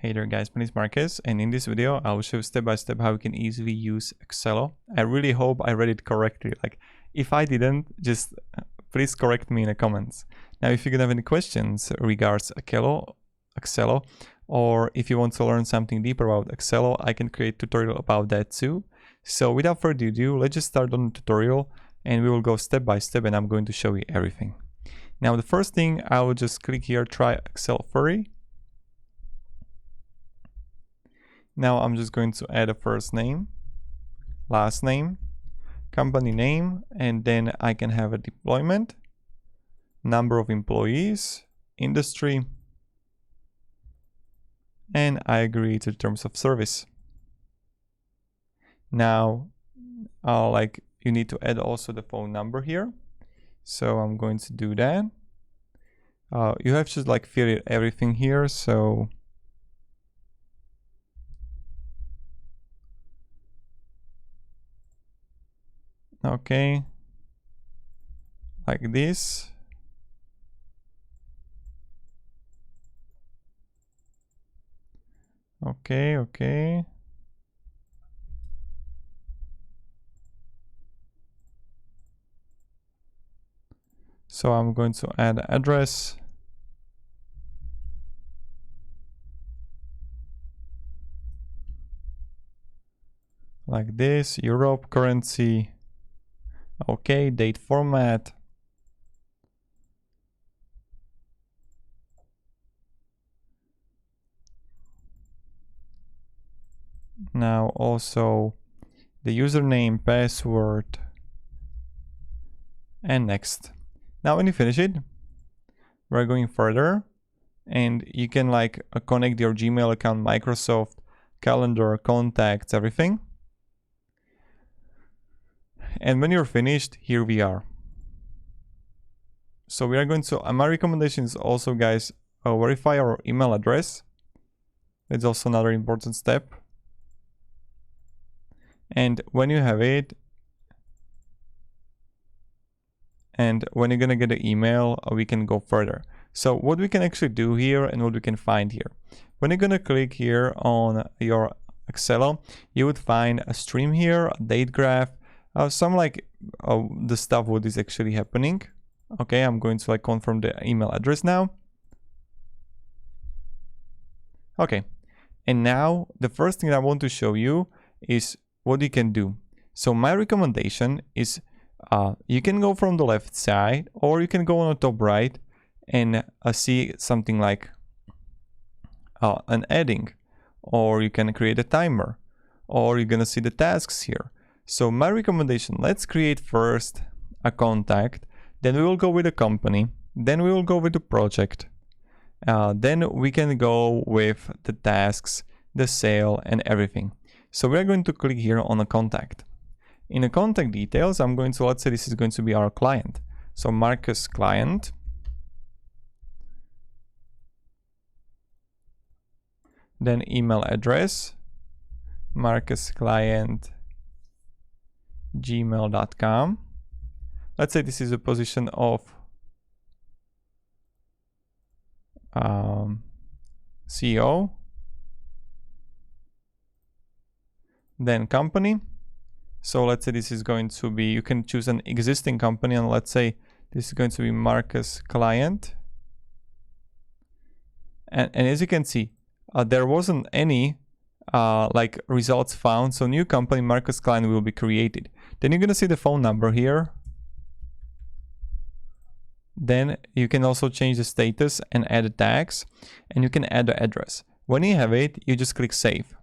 Hey there guys, my name is Marcus, and in this video I will show step by step how you can easily use Accelo. I really hope I read it correctly. Like, if I didn't, just please correct me in the comments. Now, if you have any questions regards Accelo, or if you want to learn something deeper about Accelo, I can create a tutorial about that too. So without further ado, let's just start on the tutorial and we will go step by step and I'm going to show you everything. Now, the first thing, I will just click here, try Accelo free. Now I'm just going to add a first name, last name, company name, and then I can have a deployment, number of employees, industry, and I agree to the terms of service. Now, you need to add also the phone number here. So I'm going to do that. You have to fill everything here. So okay, like this. Okay. So I'm going to add address. Like this, Europe, currency. Okay, date format. Now also the username, password, and next. Now when you finish it, we're going further and you can connect your Gmail account, Microsoft, calendar, contacts, everything. And when you're finished, here we are. So we are going to, my recommendation is also, guys, verify our email address. It's also another important step. And when you have it, and when you're gonna get an email, we can go further. So what we can actually do here and what we can find here. When you're gonna click here on your Accelo, you would find a stream here, a date graph, some the stuff what is actually happening. Okay, I'm going to confirm the email address now. Okay, and now the first thing I want to show you is what you can do. So my recommendation is you can go from the left side or you can go on the top right and see something like an adding, or you can create a timer, or you're gonna see the tasks here. So my recommendation, let's create first a contact, then we will go with a company, then we will go with the project, then we can go with the tasks, the sale, and everything. So we're going to click here on a contact. In the contact details, I'm going to, let's say this is going to be our client. So Marcus client. Then email address, Marcus client, gmail.com. Let's say this is a position of CEO. Then company. So let's say this is going to be, you can choose an existing company, and let's say this is going to be Marcus client. And as you can see, there wasn't any results found. So new company, Marcus client, will be created. Then you're gonna see the phone number here. Then you can also change the status and add the tags, and you can add the address. When you have it, you just click save.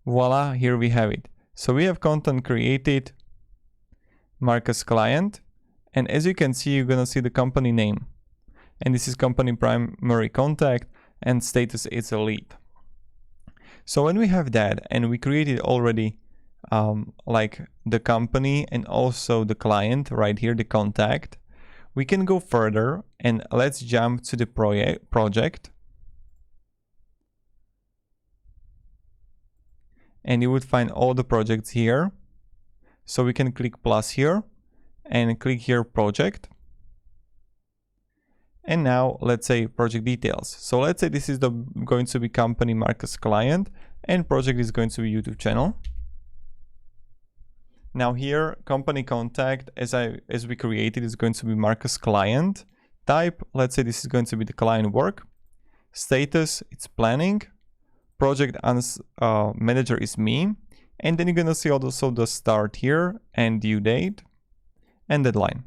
Voila, here we have it. So we have content created, Marcus client, and as you can see, you're gonna see the company name, and this is company primary contact, and status is a lead. So when we have that and we created already the company and also the client right here, the contact, we can go further and let's jump to the project. And you would find all the projects here. So we can click plus here and click here project. And now let's say project details. So let's say this is going to be company Marcus client, and project is going to be YouTube channel. Now here, company contact, as we created, is going to be Marcus client. Type, let's say this is going to be the client work. Status, it's planning. Project manager is me. And then you're gonna see also the start here and due date and deadline.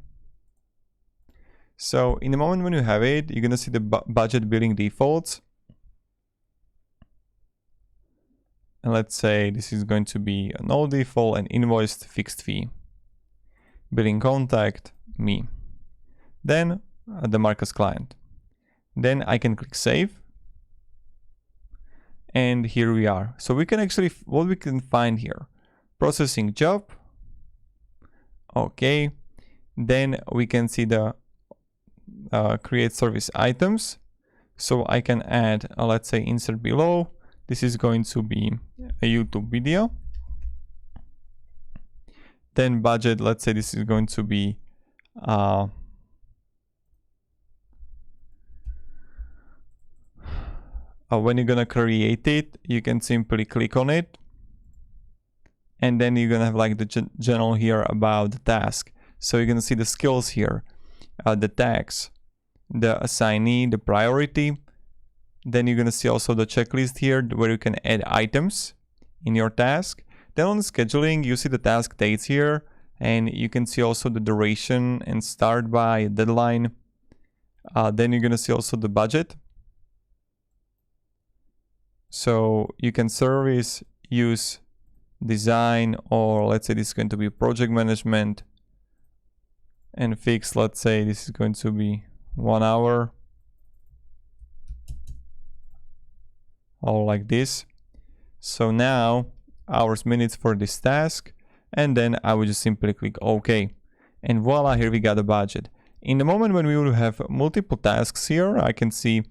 So in the moment when you have it, you're gonna see the budget billing defaults. And let's say this is going to be a no default and invoiced fixed fee. Billing contact, me. Then the Marcus client. Then I can click save. And here we are. So we can actually, what we can find here, processing job. Okay. Then we can see the create service items. So I can add, let's say insert below. This is going to be a YouTube video. Then budget, let's say this is going to be when you're gonna create it, you can simply click on it. And then you're gonna have like the general here about the task. So you're gonna see the skills here, the tags, the assignee, the priority. Then you're gonna see also the checklist here where you can add items in your task. Then on the scheduling, you see the task dates here, and you can see also the duration and start by, deadline. Then you're gonna see also the budget. So you can service, use, design, or let's say this is going to be project management, and fix, let's say this is going to be 1 hour. Or like this. So now hours, minutes for this task, and then I would just simply click OK, and voila, here we got the budget. In the moment when we will have multiple tasks here, I can see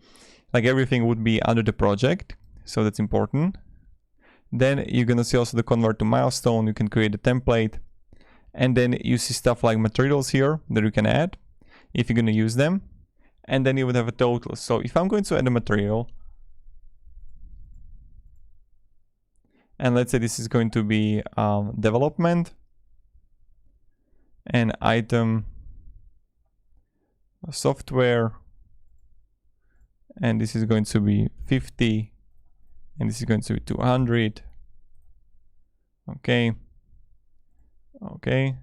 like everything would be under the project, so that's important. Then you're gonna see also the convert to milestone. You can create a template, and then you see stuff like materials here that you can add if you're gonna use them, and then you would have a total. So if I'm going to add a material, and let's say this is going to be development and item software, and this is going to be 50, and this is going to be 200. Okay. Okay.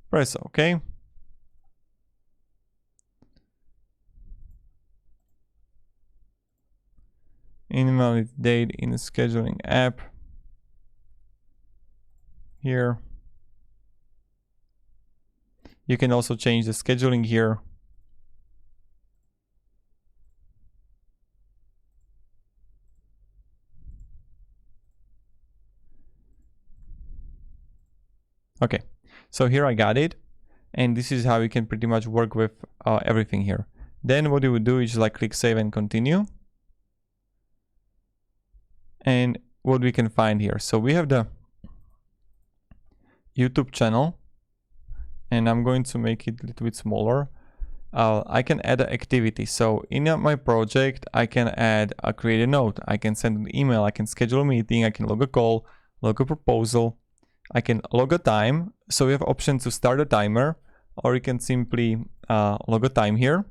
Press OK. Invalid date in the scheduling app. Here. You can also change the scheduling here. Okay, so here I got it, and this is how you can pretty much work with everything here. Then what you would do is just like click save and continue. And what we can find here, so we have the YouTube channel, and I'm going to make it a little bit smaller. I can add an activity. So in my project, I can add a create a note. I can send an email. I can schedule a meeting. I can log a call, log a proposal. I can log a time. So we have option to start a timer, or you can simply log a time here.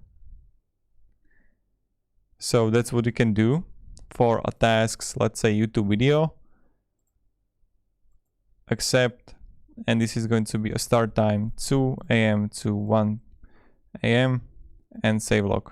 So that's what you can do for a tasks, let's say YouTube video. Accept, and this is going to be a start time 2 a.m. to 1 a.m. and save log.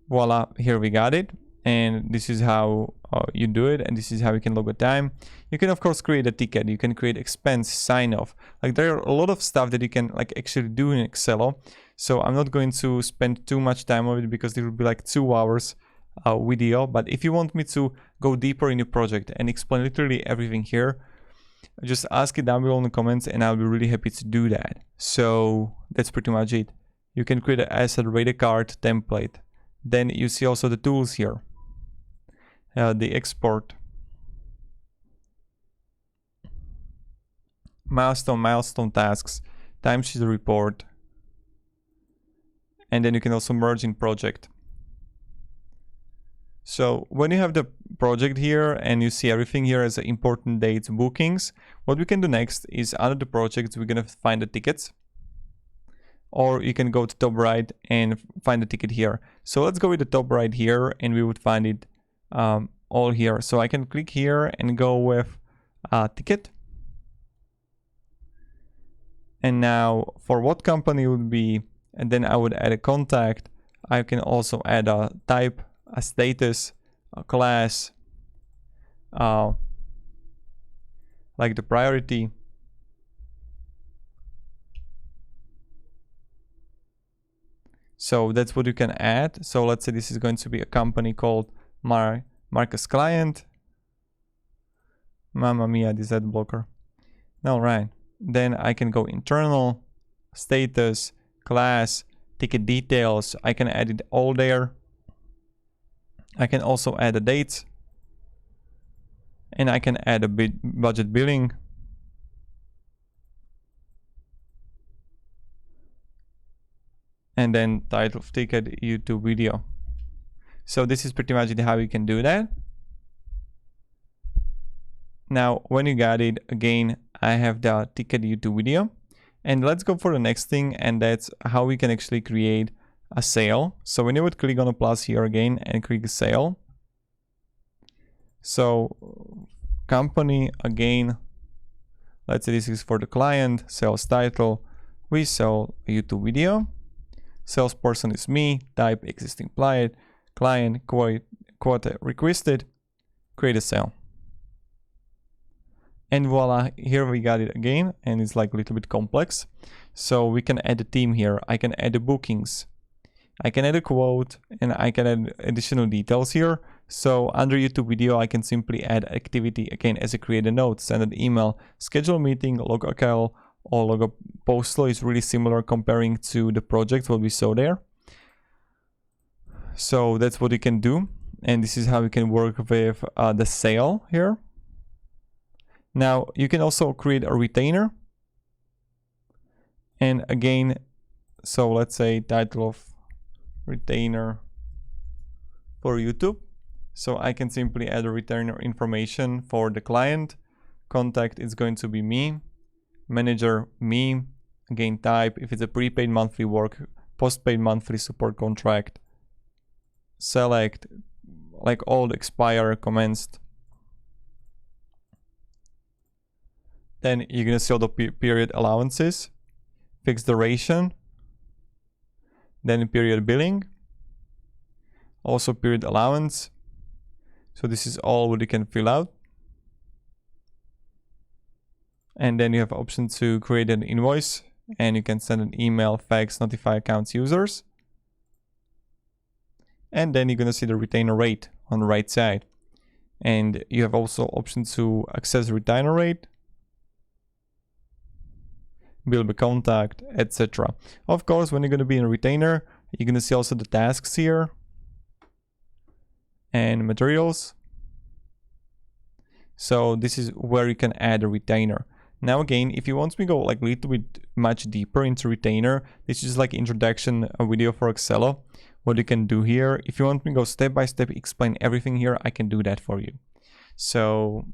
Voila, here we got it, and this is how you do it, and this is how you can log a time. You can of course create a ticket, you can create expense, sign off. Like there are a lot of stuff that you can like actually do in Accelo. So I'm not going to spend too much time on it because it will be like 2 hours video. But if you want me to go deeper in your project and explain literally everything here, just ask it down below in the comments and I'll be really happy to do that. So that's pretty much it. You can create an asset, rate a card, template. Then you see also the tools here. The export. milestone tasks, timesheet report, and then you can also merge in project. So when you have the project here and you see everything here as important dates, bookings, what we can do next is under the projects, we're gonna find the tickets, or you can go to top right and find the ticket here. So let's go with the top right here, and we would find it all here. So I can click here and go with ticket. And now for what company would be, and then I would add a contact. I can also add a type, a status, a class, like the priority. So that's what you can add. So let's say this is going to be a company called Marcus Client. Mamma mia, this ad blocker. All right. Then I can go internal, status, class, ticket details. I can add it all there. I can also add the dates. And I can add a budget billing. And then title of ticket, YouTube video. So this is pretty much how you can do that. Now, when you got it, again, I have the ticket YouTube video. And let's go for the next thing, and that's how we can actually create a sale. So when you would click on a plus here again and click sale. So company, again, let's say this is for the client, sales title, we sell a YouTube video. Salesperson is me, type existing client, quote requested, create a sale. And voila, here we got it again, and it's like a little bit complex. So we can add a theme here. I can add the bookings. I can add a quote, and I can add additional details here. So under YouTube video, I can simply add activity again as a create a note, send an email, schedule a meeting, log a call, or log a post flow is really similar comparing to the project what we saw there. So that's what you can do. And this is how you can work with the sale here. Now you can also create a retainer. And again, so let's say title of retainer for YouTube. So I can simply add a retainer information for the client. Contact is going to be me. Manager, me. Again, type if it's a prepaid monthly work, postpaid monthly support contract. Select like old, expire, commenced. Then you're gonna see all the period allowances, fixed duration, then period billing, also period allowance. So this is all what you can fill out. And then you have option to create an invoice, and you can send an email, fax, notify accounts users. And then you're gonna see the retainer rate on the right side. And you have also option to access retainer rate, build a contact, etc. Of course, when you're gonna be in a retainer, you're gonna see also the tasks here and materials. So this is where you can add a retainer. Now again, if you want me to go like a little bit much deeper into retainer, this is like introduction video for Accelo. What you can do here, if you want me to go step by step, explain everything here, I can do that for you. So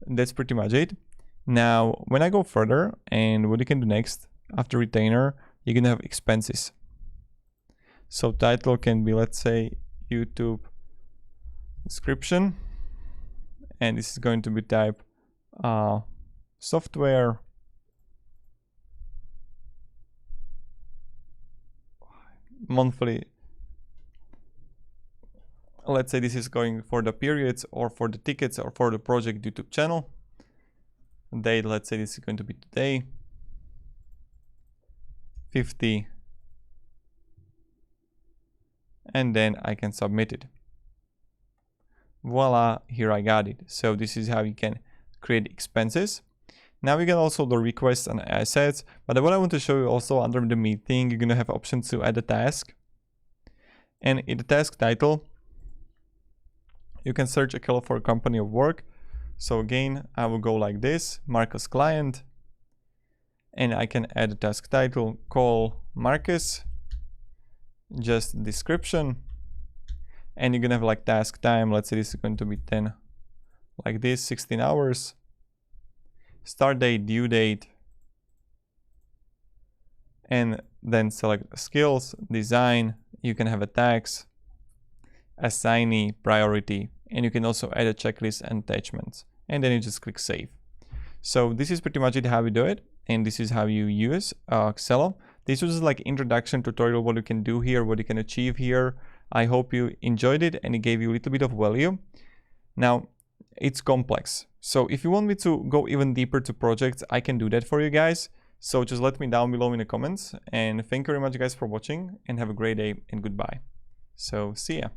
that's pretty much it. Now, when I go further, and what you can do next after retainer, you're gonna have expenses. So title can be, let's say, YouTube description, and this is going to be type software, monthly. Let's say this is going for the periods or for the tickets or for the project YouTube channel. Date, let's say this is going to be today, 50, and then I can submit it. Voila, here I got it. So this is how you can create expenses. Now we can also do requests and assets, but what I want to show you also under the meeting, you're gonna have options to add a task. And in the task title, you can search Accelo for a company of work. So again, I will go like this, Marcus client, and I can add a task title, call Marcus, just description, and you're gonna have like task time. Let's say this is going to be 10, like this, 16 hours, start date, due date, and then select skills, design. You can have a tags, assignee, priority, and you can also add a checklist and attachments, and then you just click save. So this is pretty much it, how you do it, and this is how you use Accelo. This was like introduction tutorial, what you can do here, what you can achieve here. I hope you enjoyed it and it gave you a little bit of value. Now, it's complex. So if you want me to go even deeper to projects, I can do that for you guys. So just let me down below in the comments, and thank you very much guys for watching, and have a great day and goodbye. So see ya.